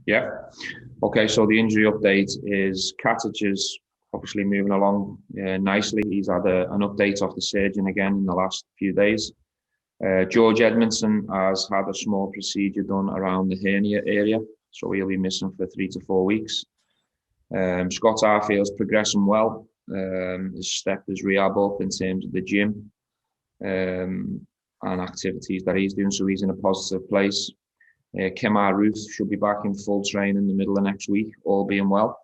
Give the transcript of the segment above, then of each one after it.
Yeah. Okay, so the injury update is Katic is obviously moving along nicely. He's had an update off the surgeon again in the last few days. George Edmondson has had a small procedure done around the hernia area, so he'll be missing for 3 to 4 weeks. Scott Arfield's progressing well. He's stepped his rehab up in terms of the gym and activities that he's doing, so he's in a positive place. Kemar Ruth should be back in full training in the middle of next week, all being well.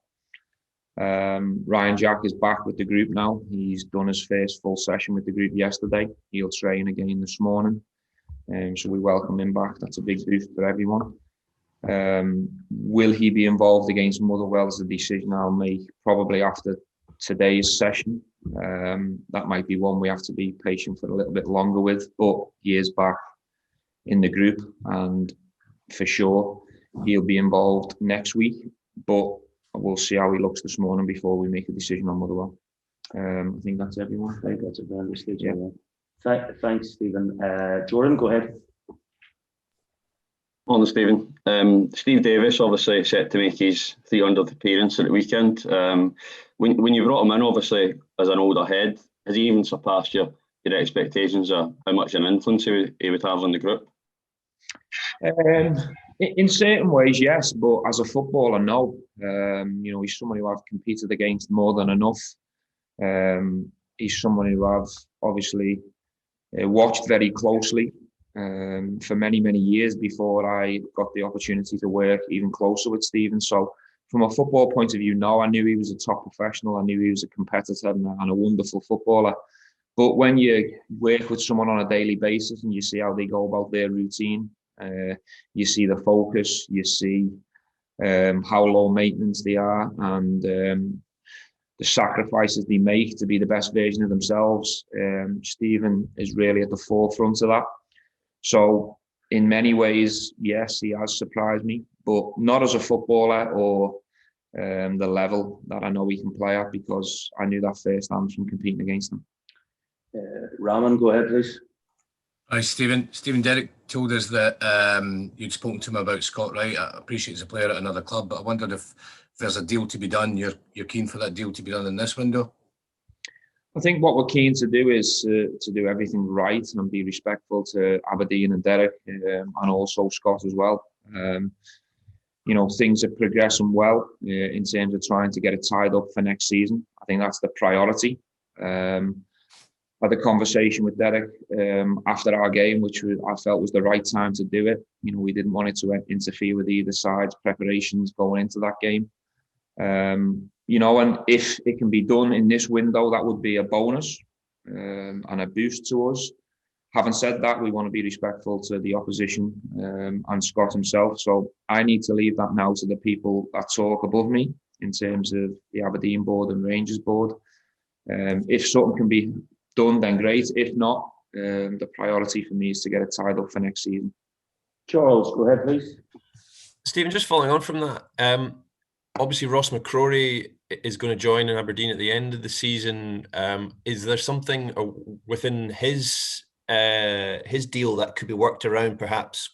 Ryan Jack is back with the group now. He's done his first full session with the group yesterday. He'll train again this morning. So we welcome him back. That's a big boost for everyone. Will he be involved against Motherwell is a decision I'll make probably after today's session. That might be one we have to be patient for a little bit longer with, but he is back in the group and for sure he'll be involved next week, but we'll see how he looks this morning before we make a decision on Motherwell. I think that's everyone. I think that's a very good yeah. Thanks, Stephen. Jordan, go ahead. Morning, Stephen. Steve Davis obviously set to make his 300th appearance at the weekend. When you brought him in, obviously as an older head, has he even surpassed your expectations of how much an influence he would have on the group? In certain ways, yes, but as a footballer, no. He's someone who I've competed against more than enough. He's someone who I've obviously watched very closely for many, many years before I got the opportunity to work even closer with Steven. So from a football point of view, no, I knew he was a top professional. I knew he was a competitor and a wonderful footballer. But when you work with someone on a daily basis and you see how they go about their routine, you see the focus, you see how low maintenance they are, and the sacrifices they make to be the best version of themselves. Steven is really at the forefront of that. So in many ways, yes, he has surprised me, but not as a footballer or the level that I know he can play at, because I knew that firsthand from competing against him. Raman, go ahead, please. Hi, Stephen. Derek told us that you'd spoken to him about Scott Wright. I appreciate he's a player at another club, but I wondered if there's a deal to be done. You're keen for that deal to be done in this window? I think what we're keen to do is to do everything right and be respectful to Aberdeen and Derek and also Scott as well. Things are progressing well in terms of trying to get it tied up for next season. I think that's the priority. Had a conversation with Derek after our game, which I felt was the right time to do it. We didn't want it to interfere with either side's preparations going into that game. And if it can be done in this window, that would be a bonus and a boost to us. Having said that, we want to be respectful to the opposition and Scott himself. So I need to leave that now to the people that talk above me in terms of the Aberdeen board and Rangers board. If something can be done, then great. If not, the priority for me is to get it tied up for next season. Charles, go ahead, please. Stephen, just following on from that, obviously Ross McCrory is going to join in Aberdeen at the end of the season. Is there something within his deal that could be worked around, perhaps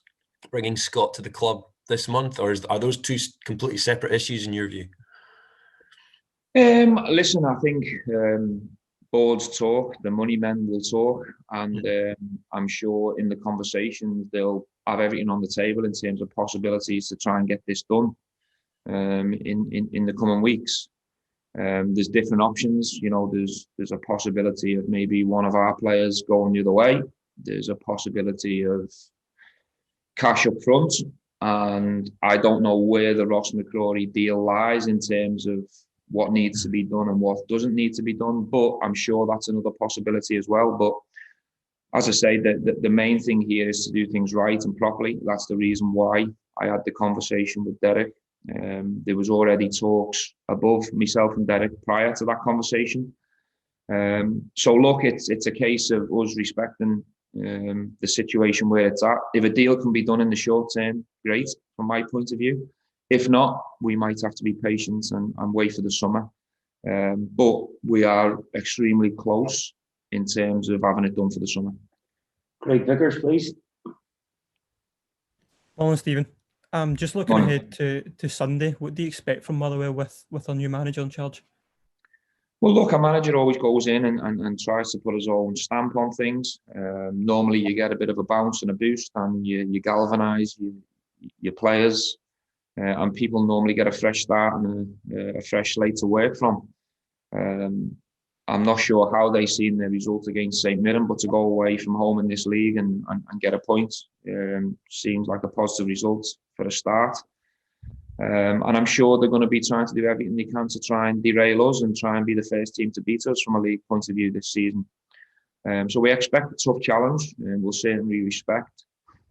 bringing Scott to the club this month, or are those two completely separate issues in your view? Listen, I think boards talk, the money men will talk, and I'm sure in the conversations they'll have everything on the table in terms of possibilities to try and get this done in the coming weeks. There's different options. There's a possibility of maybe one of our players going the other way. There's a possibility of cash up front, and I don't know where the Ross McCrory deal lies in terms of what needs to be done and what doesn't need to be done, but I'm sure that's another possibility as well. But as I say, the main thing here is to do things right and properly. That's the reason why I had the conversation with Derek. There was already talks above myself and Derek prior to that conversation. So look, it's a case of us respecting the situation where it's at. If a deal can be done in the short term, great, from my point of view. If not, we might have to be patient and wait for the summer. But we are extremely close in terms of having it done for the summer. Craig Vickers, please. Morning, Stephen. Just looking Morning. ahead to Sunday, what do you expect from Motherwell with our new manager in charge? Well, look, a manager always goes in and tries to put his own stamp on things. Normally, you get a bit of a bounce and a boost, and you galvanise your players, and people normally get a fresh start and a fresh slate to work from. I'm not sure how they seen the result against St Mirren, but to go away from home in this league and get a point seems like a positive result for a start. And I'm sure they're going to be trying to do everything they can to try and derail us and try and be the first team to beat us from a league point of view this season. So we expect a tough challenge, and we'll certainly respect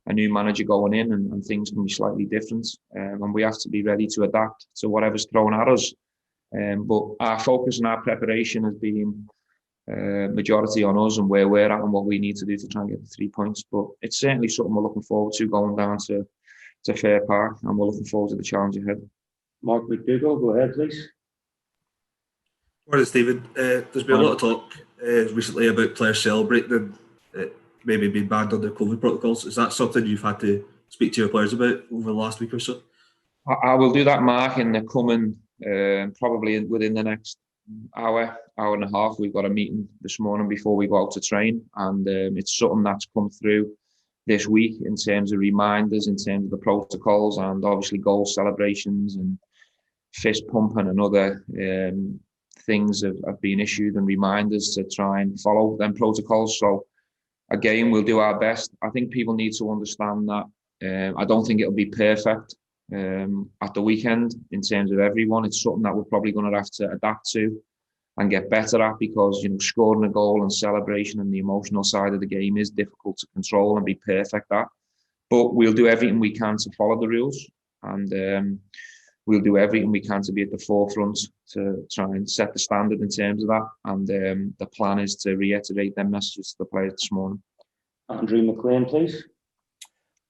a new manager going in, and things can be slightly different. And we have to be ready to adapt to whatever's thrown at us. But our focus and our preparation has been majority on us and where we're at and what we need to do to try and get the 3 points. But it's certainly something we're looking forward to going down to Fair Park, and we're looking forward to the challenge ahead. Mark McDougall, go ahead, please. Morning, Stephen. There's been a lot of talk recently about players celebrating and maybe being banned under COVID protocols. Is that something you've had to speak to your players about over the last week or so? I will do that, Mark, in the coming, probably within the next hour and a half. We've got a meeting this morning before we go out to train, and it's something that's come through this week in terms of reminders, in terms of the protocols, and obviously goal celebrations and fist pumping and other things have been issued and reminders to try and follow them protocols. So again, we'll do our best. I think people need to understand that I don't think it'll be perfect at the weekend in terms of everyone. It's something that we're probably going to have to adapt to and get better at, because scoring a goal and celebration and the emotional side of the game is difficult to control and be perfect at. But we'll do everything we can to follow the rules, and we'll do everything we can to be at the forefront to try and set the standard in terms of that. And the plan is to reiterate them messages to the players this morning. Andrew McLean, please.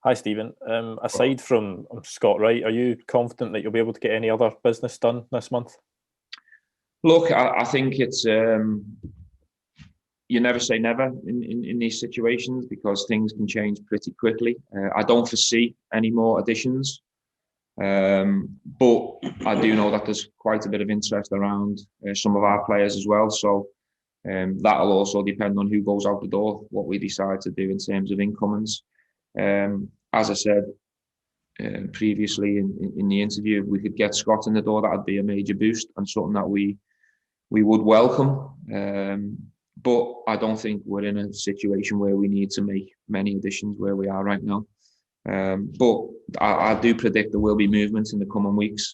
Hi, Stephen. Aside from Scott Wright, are you confident that you'll be able to get any other business done this month? Look, I think it's you never say never in these situations, because things can change pretty quickly. I don't foresee any more additions, but I do know that there's quite a bit of interest around some of our players as well. So that'll also depend on who goes out the door, what we decide to do in terms of incomings. As I said previously in the interview, if we could get Scott in the door, that would be a major boost and something that we would welcome. But I don't think we're in a situation where we need to make many additions where we are right now. But I do predict there will be movement in the coming weeks,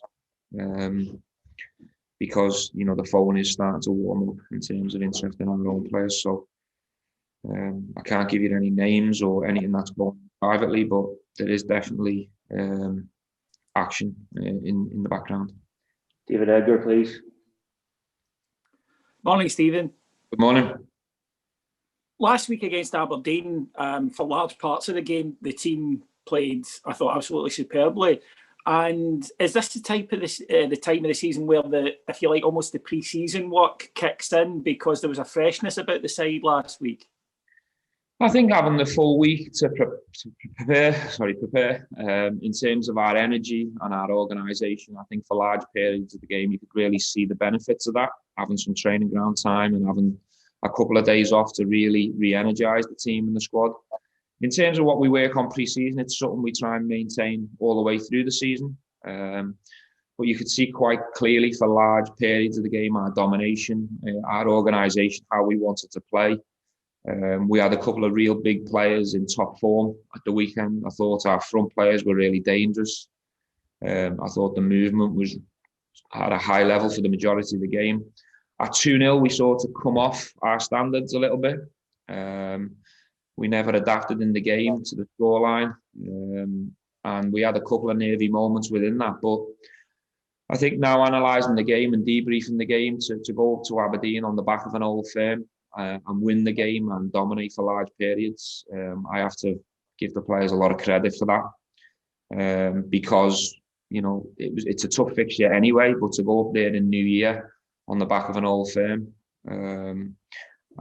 because the phone is starting to warm up in terms of interest in our own players. So I can't give you any names or anything that's going privately, but there is definitely action in the background. David Edgar, please. Morning, Stephen. Good morning. Last week against Aberdeen, for large parts of the game, the team played, I thought, absolutely superbly. And is this the time of the season where if you like, almost the pre-season work kicks in, because there was a freshness about the side last week? I think having the full week to prepare in terms of our energy and our organisation, I think for large periods of the game, you could really see the benefits of that, having some training ground time and having a couple of days off to really re-energise the team and the squad. In terms of what we work on pre-season, it's something we try and maintain all the way through the season. But you could see quite clearly for large periods of the game, our domination, our organisation, how we wanted to play. We had a couple of real big players in top form at the weekend. I thought our front players were really dangerous. I thought the movement was at a high level for the majority of the game. At 2-0, we sort of come off our standards a little bit. We never adapted in the game to the scoreline. And we had a couple of nervy moments within that. But I think now analysing the game and debriefing the game to go up to Aberdeen on the back of an old firm, and win the game and dominate for large periods. I have to give the players a lot of credit for that, because it's a tough fixture anyway. But to go up there in New Year on the back of an old firm,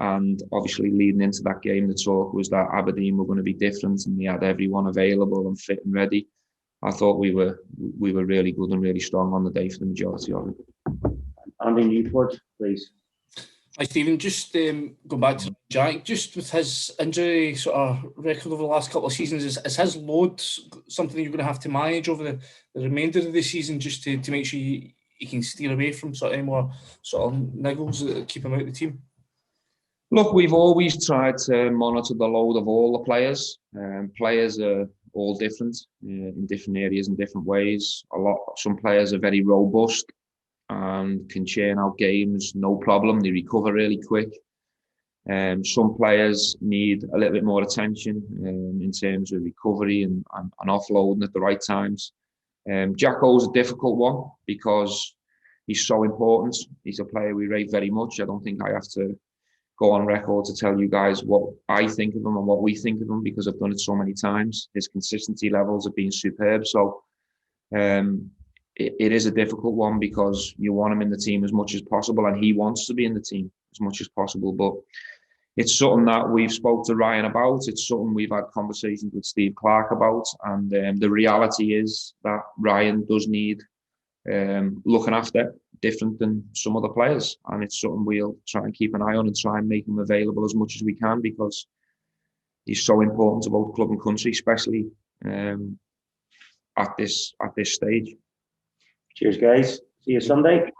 and obviously leading into that game, the talk was that Aberdeen were going to be different, and they had everyone available and fit and ready. I thought we were really good and really strong on the day for the majority of it. Andy Newport, please. Hi Stephen, just going back to Jack, just with his injury sort of record over the last couple of seasons, is his load something you're going to have to manage over the remainder of the season, just to make sure you can steer away from sort of any more sort of niggles that keep him out of the team? Look, we've always tried to monitor the load of all the players. Players are all different in different areas in different ways. Some players are very robust and can churn out games no problem. They recover really quick. Some players need a little bit more attention in terms of recovery and offloading at the right times. Jacko's a difficult one because he's so important. He's a player we rate very much. I don't think I have to go on record to tell you guys what I think of him and what we think of him, because I've done it so many times. His consistency levels have been superb. So it is a difficult one because you want him in the team as much as possible, and he wants to be in the team as much as possible. But it's something that we've spoke to Ryan about. It's something we've had conversations with Steve Clarke about. And the reality is that Ryan does need looking after, different than some other players. And it's something we'll try and keep an eye on and try and make him available as much as we can, because he's so important to both club and country, especially at this stage. Cheers, guys. See you Sunday.